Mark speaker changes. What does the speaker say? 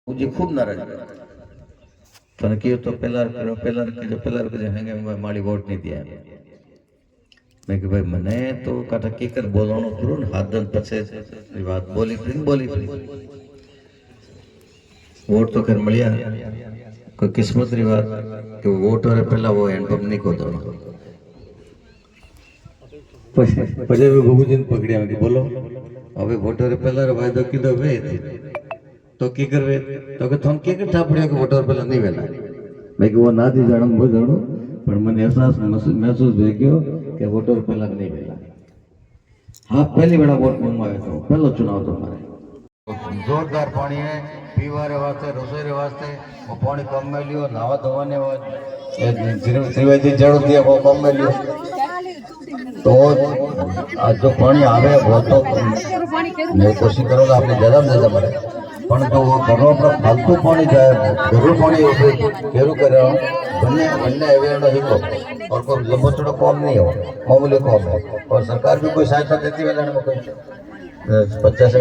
Speaker 1: मुझे खूब नाराज तने कियो तो पेला हेंगे मारी वोट नहीं दिया मैं कि भाई मने तो काटा केकर बोलवानो पूरो ने हाथ दन पछे बात बोली वोट तो कर मळिया कोई किस्मत री बात कि वोट वाले पेला वो हैंडपंप नहीं को दो पछे भी गोगुजीन पकड़िया कि बोलो अबे वोट वाले पेला रे वायदो कीधो वे तो की करवे तो के थोन के ठापड़िया के वोटर पेला नहीं वेला मैं कि वो ना दी जाणो वो जाणो पर મને एहसास महसूस થઈ ગયો કે વોટર પેલા નહીં વેલા હા પહેલી વેળા વોટ માંગવા આવ્યો પહેલો ચુનાવ તો મારે જોરદાર પાણી है पीवा रे वास्ते रसोई रे वास्ते वो पानी कम में लियो नहावा धोवाने त्रिवेदी जड़ दिया वो कम में लियो तो आज जो पानी आवे वो तो मैं कोशिश करूँगा आपने ज्यादा ज्यादा मरे पण तो वो घरों पर फालतू पानी जाए घरों पानी घेरू करे बन्ने अवेयरनो हिको और कोई लंबो चौड़ो कॉम नहीं हो मामूली कॉम है और सरकार भी कोई सहायता देती है 50